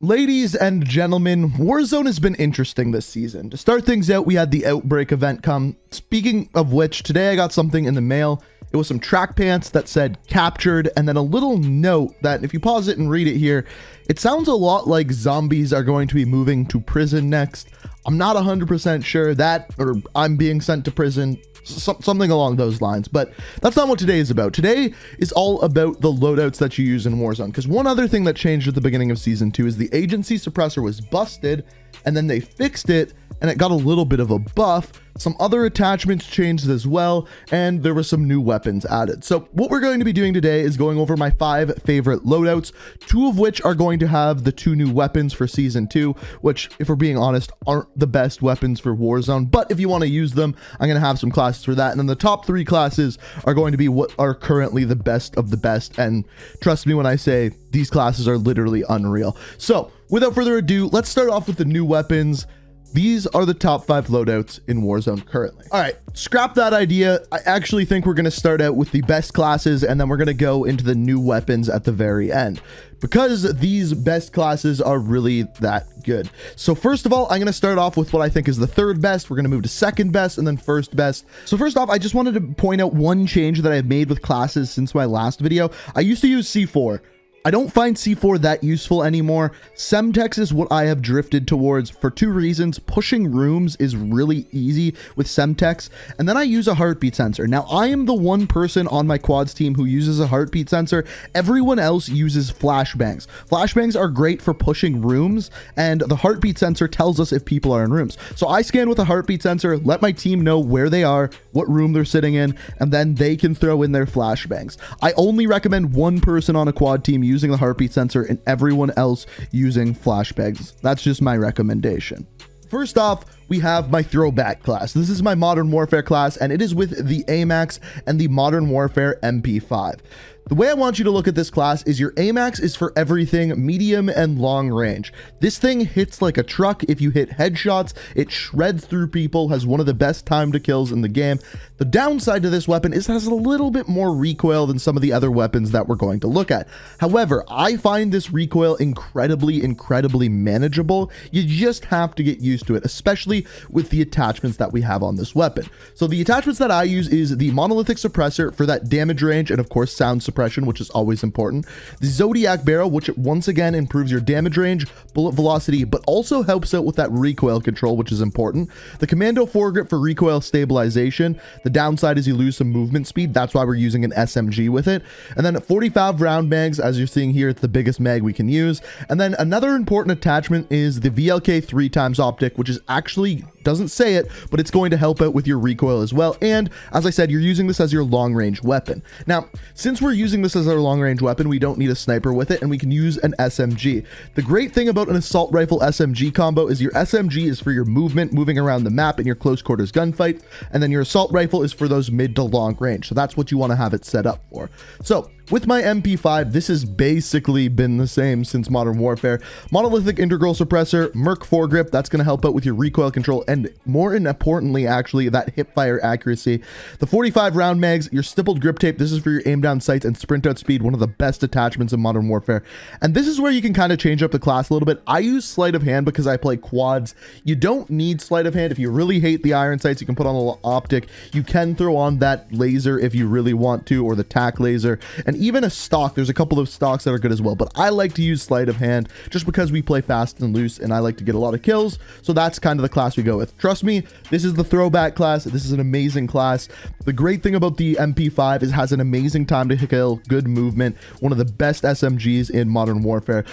Ladies and gentlemen, Warzone has been interesting this season. To start things out, we had the Outbreak event come. Speaking of which, today I got something in the mail. It was some track pants that said captured, and then a little note that if you pause it and read it here, it sounds a lot like zombies are going to be moving to prison next. I'm not 100% sure that, or I'm being sent to prison, something along those lines, but that's not what today is about. Today is all about the loadouts that you use in Warzone, because one other thing that changed at the beginning of season 2 is the agency suppressor was busted, and then they fixed it, and it got a little bit of a buff. Some other attachments changed as well, and there were some new weapons added. So what we're going to be doing today is going over my 5 favorite loadouts, 2 of which are going to have the 2 new weapons for season 2, which, if we're being honest, aren't the best weapons for Warzone, but if you want to use them, I'm going to have some classes for that. And then the top 3 classes are going to be what are currently the best of the best, and trust me when I say these classes are literally unreal. So without further ado, let's start off with the new weapons. These are the top 5 loadouts in Warzone currently. All right, scrap that idea. I actually think we're going to start out with the best classes, and then we're going to go into the new weapons at the very end, because these best classes are really that good. So first of all, I'm going to start off with what I think is the 3rd best. We're going to move to 2nd best and then 1st best. So first off, I just wanted to point out one change that I've made with classes since my last video. I used to use C4. I don't find C4 that useful anymore. Semtex is what I have drifted towards for 2 reasons. Pushing rooms is really easy with Semtex, and then I use a heartbeat sensor. Now, I am the one person on my quads team who uses a heartbeat sensor. Everyone else uses flashbangs. Flashbangs are great for pushing rooms, and the heartbeat sensor tells us if people are in rooms. So I scan with a heartbeat sensor, let my team know where they are, what room they're sitting in, and then they can throw in their flashbangs. I only recommend one person on a quad team using the heartbeat sensor and everyone else using flashbangs. That's just my recommendation. First off, we have my throwback class. This is my Modern Warfare class, and it is with the AMAX and the Modern Warfare MP5. The way I want you to look at this class is your AMAX is for everything medium and long range. This thing hits like a truck. If you hit headshots, it shreds through people, has one of the best time to kills in the game. The downside to this weapon is it has a little bit more recoil than some of the other weapons that we're going to look at. However, I find this recoil incredibly manageable. You just have to get used to it, especially with the attachments that we have on this weapon. So the attachments that I use is the monolithic suppressor for that damage range and of course sound suppression, which is always important. The Zodiac barrel, which once again improves your damage range, bullet velocity, but also helps out with that recoil control, which is important. The Commando foregrip for recoil stabilization. The downside is you lose some movement speed. That's why we're using an SMG with it. And then 45 round mags, as you're seeing here, it's the biggest mag we can use. And then another important attachment is the VLK 3x optic, which is actually doesn't say it, but it's going to help out with your recoil as well. And as I said, you're using this as your long range weapon. Now, since we're using this as our long range weapon, we don't need a sniper with it, and we can use an SMG. The great thing about an assault rifle SMG combo is your SMG is for your movement, moving around the map in your close quarters gunfight, and then your assault rifle is for those mid to long range. So that's what you want to have it set up for. So with my MP5, this has basically been the same since Modern Warfare. Monolithic integral suppressor, Merc foregrip, that's going to help out with your recoil control, and more importantly, actually, that hip fire accuracy. The 45 round mags, your stippled grip tape, this is for your aim down sights and sprint out speed, one of the best attachments in Modern Warfare. And this is where you can kind of change up the class a little bit. I use sleight of hand because I play quads. You don't need sleight of hand. If you really hate the iron sights, you can put on the optic. You can throw on that laser if you really want to, or the tac laser. And even a stock, there's a couple of stocks that are good as well, but I like to use sleight of hand just because we play fast and loose and I like to get a lot of kills. So that's kind of the class we go with. Trust me, this is the throwback class. This is an amazing class. The great thing about the MP5 is it has an amazing time to kill, good movement, one of the best SMGs in Modern Warfare,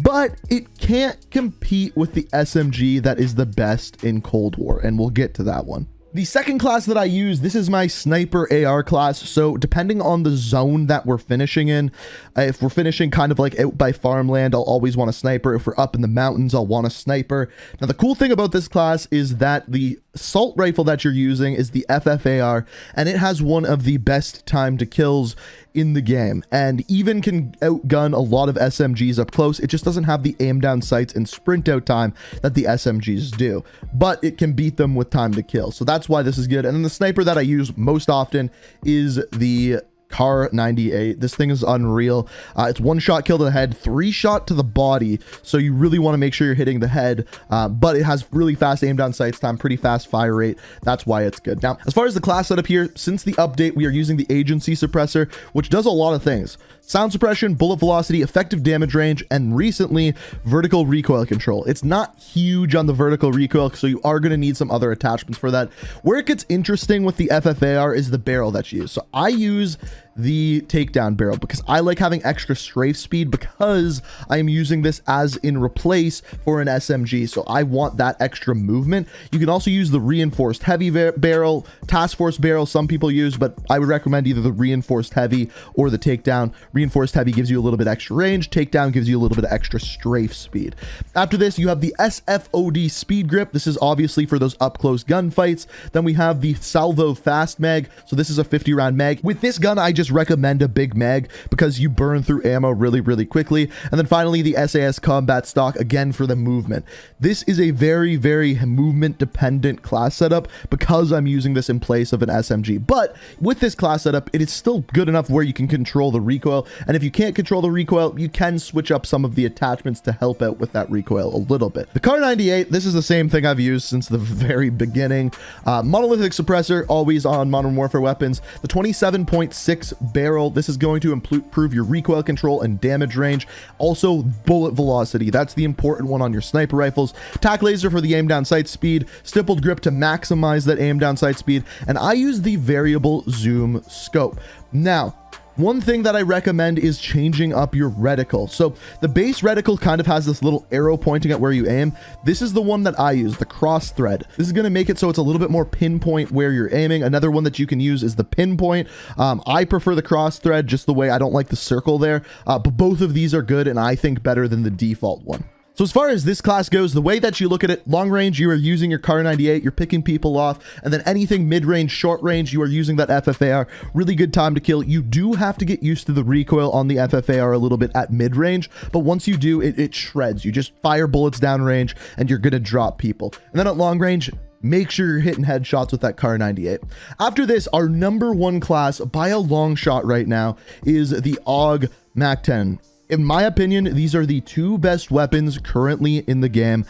but it can't compete with the SMG that is the best in Cold War, and we'll get to that one. The second class that I use, this is my sniper AR class. So depending on the zone that we're finishing in, if we're finishing kind of like out by farmland, I'll always want a sniper. If we're up in the mountains, I'll want a sniper. Now, the cool thing about this class is that the assault rifle that you're using is the FFAR, and it has one of the best time to kills in the game, and even can outgun a lot of SMGs up close. It just doesn't have the aim down sights and sprint out time that the SMGs do, but it can beat them with time to kill. So that's why this is good. And then the sniper that I use most often is the Car 98. This thing is unreal. It's 1-shot kill to the head, 3-shot to the body, so you really want to make sure you're hitting the head, but it has really fast aim down sights time, pretty fast fire rate. That's why it's good. Now, as far as the class setup here, since the update, we are using the agency suppressor, which does a lot of things: sound suppression, bullet velocity, effective damage range, and recently vertical recoil control. It's not huge on the vertical recoil, so you are going to need some other attachments for that. Where it gets interesting with the FFAR is the barrel that you use. So I use the takedown barrel because I like having extra strafe speed, because I am using this as in replace for an SMG, so I want that extra movement. You can also use the reinforced heavy barrel, task force barrel some people use, but I would recommend either the reinforced heavy or the takedown. Reinforced heavy gives you a little bit extra range, takedown gives you a little bit of extra strafe speed. After this, you have the SFOD speed grip. This is obviously for those up close gunfights. Then we have the salvo fast mag, so this is a 50 round mag. With this gun, I just recommend a big mag because you burn through ammo really quickly. And then finally, the SAS combat stock, again for the movement. This is a very movement dependent class setup because I'm using this in place of an SMG, but with this class setup, it is still good enough where you can control the recoil, and if you can't control the recoil, you can switch up some of the attachments to help out with that recoil a little bit. The Car 98, this is the same thing I've used since the very beginning. Monolithic suppressor, always on Modern Warfare weapons. The 27.6 barrel, this is going to improve your recoil control and damage range. Also bullet velocity, that's the important one on your sniper rifles. Tac laser for the aim down sight speed, stippled grip to maximize that aim down sight speed, and I use the variable zoom scope. Now, one thing that I recommend is changing up your reticle. So the base reticle kind of has this little arrow pointing at where you aim. This is the one that I use, the cross thread. This is going to make it so it's a little bit more pinpoint where you're aiming. Another one that you can use is the pinpoint. I prefer the cross thread just the way I don't like the circle there, but both of these are good and I think better than the default one. So as far as this class goes, the way that you look at it, long range, you are using your Car 98, you're picking people off, and then anything mid-range, short range, you are using that FFAR. Really good time to kill. You do have to get used to the recoil on the FFAR a little bit at mid-range, but once you do, it shreds. You just fire bullets down range, and you're going to drop people. And then at long range, make sure you're hitting headshots with that Car 98. After this, our number one class by a long shot right now is the Aug Mac 10. In my opinion, these are the two best weapons currently in the game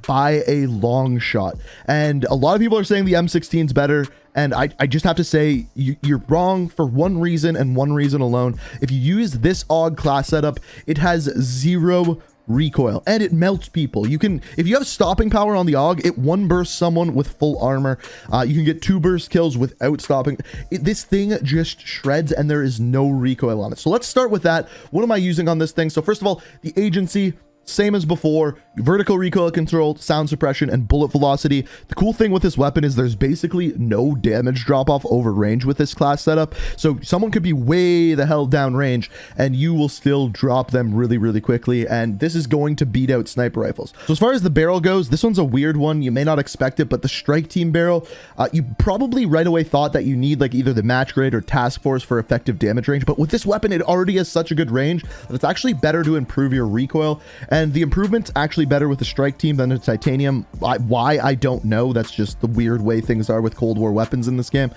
by a long shot. And a lot of people are saying the M16 is better. And I just have to say, you're wrong for one reason and one reason alone. If you use this Aug class setup, it has 0 recoil and it melts people. You can, if you have stopping power on the Aug, it one bursts someone with full armor. You can get 2 burst kills without stopping. This thing just shreds and there is no recoil on it. So let's start with that. What am I using on this thing? So first of all, the agency, same as before, vertical recoil control, sound suppression, and bullet velocity. The cool thing with this weapon is there's basically no damage drop off over range with this class setup. So someone could be way the hell down range and you will still drop them really quickly. And this is going to beat out sniper rifles. So as far as the barrel goes, this one's a weird one. You may not expect it, but the strike team barrel, you probably right away thought that you need like either the match grade or task force for effective damage range. But with this weapon, it already has such a good range that it's actually better to improve your recoil. And the improvement's actually better with the strike team than the titanium. Why, I don't know. That's just the weird way things are with Cold War weapons in this game.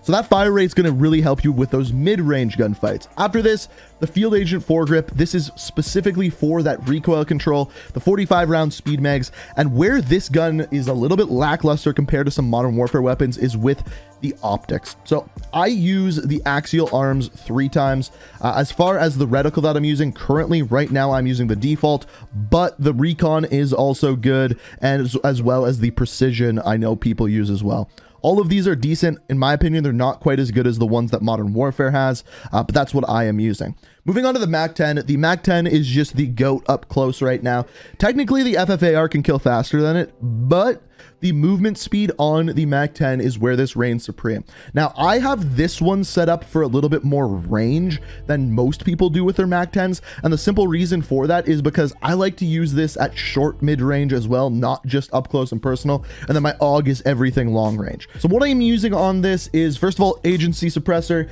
So that fire rate's going to really help you with those mid-range gunfights. After this, the Field Agent foregrip. This is specifically for that recoil control, the 45 round speed mags, and where this gun is a little bit lackluster compared to some Modern Warfare weapons is with the optics. So I use the axial arms 3 times. As far as the reticle that I'm using currently, right now I'm using the default, but the recon is also good, and as well as the precision I know people use as well. All of these are decent. In my opinion, they're not quite as good as the ones that Modern Warfare has, but that's what I am using. Moving on to the Mac 10. The Mac 10 is just the GOAT up close right now. Technically, the FFAR can kill faster than it, but the movement speed on the Mac 10 is where this reigns supreme. Now, I have this one set up for a little bit more range than most people do with their Mac 10s, and the simple reason for that is because I like to use this at short mid-range as well, not just up close and personal, and then my AUG is everything long range. So what I am using on this is, first of all, agency suppressor,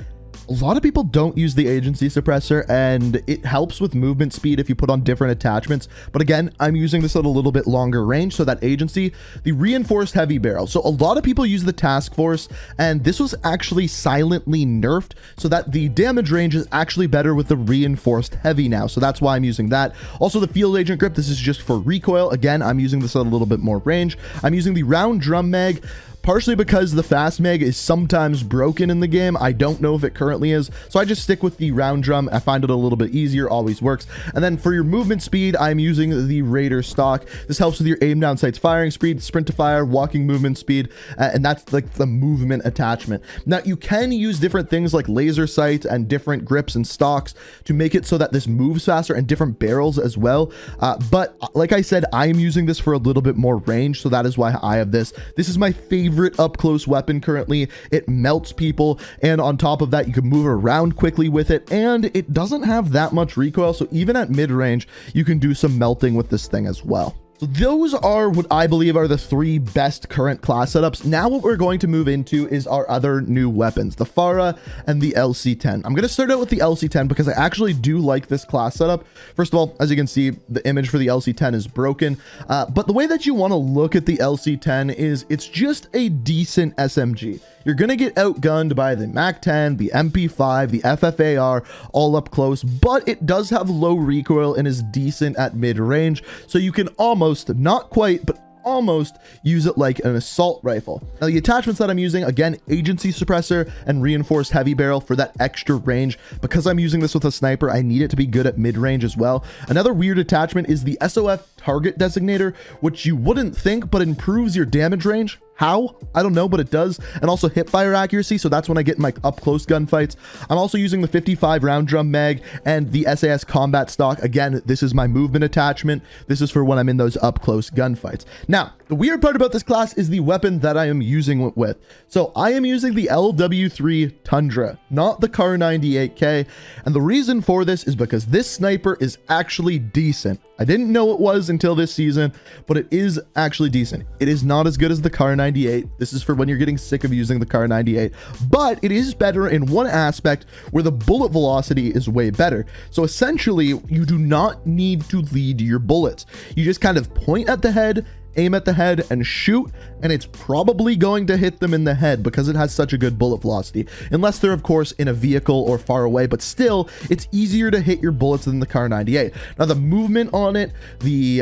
A lot of people don't use the agency suppressor, and it helps with movement speed if you put on different attachments. But again, I'm using this at a little bit longer range. So that agency, the reinforced heavy barrel. So a lot of people use the task force, and this was actually silently nerfed so that the damage range is actually better with the reinforced heavy now. So that's why I'm using that. Also the field agent grip, this is just for recoil. Again, I'm using this at a little bit more range. I'm using the round drum mag, partially because the fast mag is sometimes broken in the game. I don't know if it currently is, so I just stick with the round drum. I find it a little bit easier, always works. And then for your movement speed, I'm using the Raider stock. This helps with your aim down sights firing speed, sprint to fire, walking movement speed, and that's like the movement attachment. Now you can use different things like laser sights and different grips and stocks to make it so that this moves faster, and different barrels as well. But like I said, I am using this for a little bit more range, so that is why I have this. This is my favorite up close weapon currently. It melts people, and on top of that, you can move around quickly with it, and it doesn't have that much recoil, so even at mid range you can do some melting with this thing as well. So those are what I believe are the 3 best current class setups. Now what we're going to move into is our other new weapons, the Pharah and the LC10. I'm going to start out with the LC10 because I actually do like this class setup. First of all, as you can see, the image for the LC10 is broken. But the way that you want to look at the LC10 is it's just a decent SMG. You're going to get outgunned by the MAC-10, the MP5, the FFAR, all up close, but it does have low recoil and is decent at mid-range, so you can almost, not quite, but almost use it like an assault rifle. Now the attachments that I'm using, again, agency suppressor and reinforced heavy barrel for that extra range. Because I'm using this with a sniper, I need it to be good at mid-range as well. Another weird attachment is the SOF target designator, which you wouldn't think, but improves your damage range. How? I don't know, but it does. And also hip fire accuracy, so that's when I get in my up close gunfights. I'm also using the 55 round drum mag and the SAS combat stock. Again, this is my movement attachment. This is for when I'm in those up close gunfights. Now, the weird part about this class is the weapon that I am using it with. So I am using the LW3 Tundra, not the Kar 98K. And the reason for this is because this sniper is actually decent. I didn't know it was until this season, but it is actually decent. It is not as good as the Kar 98. This is for when you're getting sick of using the Kar 98, but it is better in one aspect where the bullet velocity is way better. So essentially, you do not need to lead your bullets. You just kind of point at the head, aim at the head and shoot, and it's probably going to hit them in the head because it has such a good bullet velocity, unless they're of course in a vehicle or far away. But still, it's easier to hit your bullets than the Kar 98. Now the movement on it, the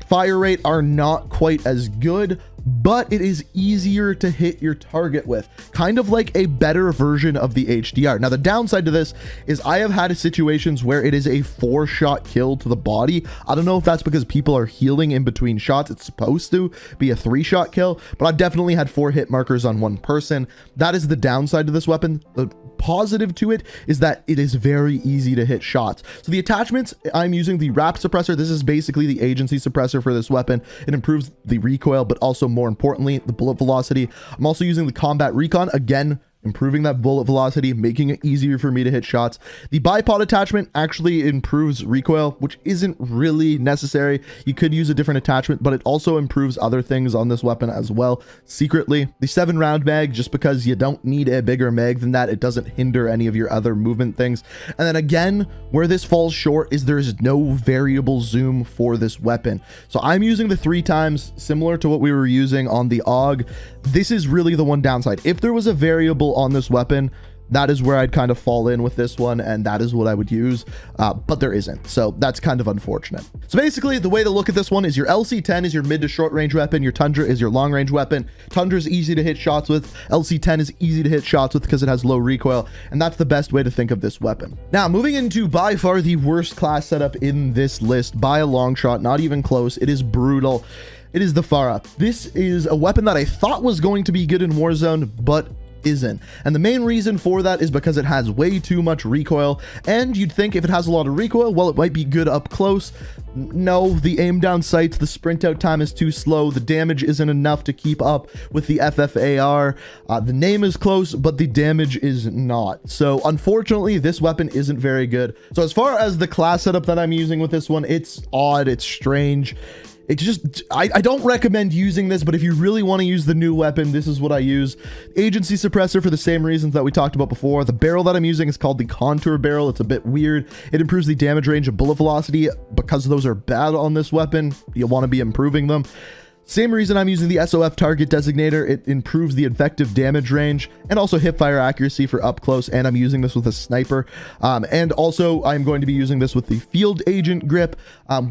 fire rate are not quite as good, but it is easier to hit your target with, kind of like a better version of the HDR. Now the downside to this is I have had situations where it is a 4-shot kill to the body. I don't know if that's because people are healing in between shots. It's supposed to be a 3-shot kill, but I've definitely had 4 hit markers on one person. That is the downside to this weapon. The positive to it is that it is very easy to hit shots. So the attachments, I'm using the wrap suppressor. This is basically the agency suppressor for this weapon. It improves the recoil, but also more importantly, the bullet velocity. I'm also using the combat recon, again, improving that bullet velocity, making it easier for me to hit shots. The bipod attachment actually improves recoil, which isn't really necessary. You could use a different attachment, but it also improves other things on this weapon as well, secretly. The 7-round mag, just because you don't need a bigger mag than that, it doesn't hinder any of your other movement things. And then again, where this falls short is there's no variable zoom for this weapon. So I'm using the 3 times, similar to what we were using on the Aug. This is really the one downside. If there was a variable on this weapon, that is where I'd kind of fall in with this one, and that is what I would use, but there isn't, so that's kind of unfortunate. So basically, the way to look at this one is your LC10 is your mid to short range weapon, your Tundra is your long range weapon. Tundra is easy to hit shots with, LC10 is easy to hit shots with because it has low recoil, and that's the best way to think of this weapon. Now, moving into by far the worst class setup in this list, by a long shot, not even close, it is brutal. It is the Pharah. This is a weapon that I thought was going to be good in Warzone, but isn't. And the main reason for that is because it has way too much recoil, and you'd think if it has a lot of recoil, well, it might be good up close. No, the aim down sights, the sprint out time is too slow, the damage isn't enough to keep up with the FFAR, the name is close, but the damage is not. So unfortunately, this weapon isn't very good. So as far as the class setup that I'm using with this one, it's odd, it's strange. I don't recommend using this, but if you really want to use the new weapon, this is what I use. Agency suppressor for the same reasons that we talked about before. The barrel that I'm using is called the contour barrel. It's a bit weird. It improves the damage range and bullet velocity. Because those are bad on this weapon, you'll want to be improving them. Same reason I'm using the SOF target designator. It improves the effective damage range and also hip fire accuracy for up close, and I'm using this with a sniper. And also I'm going to be using this with the field agent grip,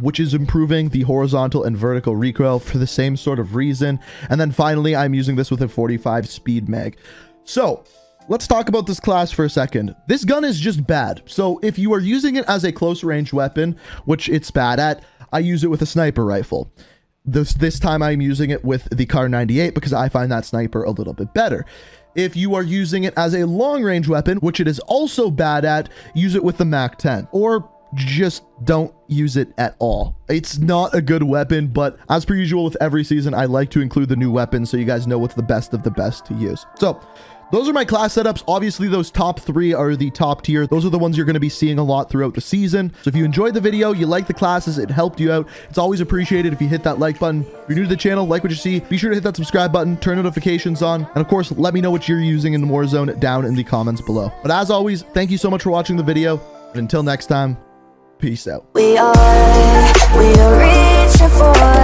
which is improving the horizontal and vertical recoil for the same sort of reason. And then finally, I'm using this with a 45 speed mag. So let's talk about this class for a second. This gun is just bad. So if you are using it as a close range weapon, which it's bad at, I use it with a sniper rifle. This time I'm using it with the Kar 98 because I find that sniper a little bit better. If you are using it as a long range weapon, which it is also bad at, use it with the Mac 10, or just don't use it at all. It's not a good weapon, but as per usual with every season, I like to include the new weapons so you guys know what's the best of the best to use. So those are my class setups. Obviously, those top 3 are the top tier. Those are the ones you're going to be seeing a lot throughout the season. So if you enjoyed the video, you like the classes, it helped you out, it's always appreciated if you hit that like button. If you're new to the channel, like what you see, be sure to hit that subscribe button, turn notifications on, and of course, let me know what you're using in the Warzone down in the comments below. But as always, thank you so much for watching the video. And until next time, peace out. We are reaching for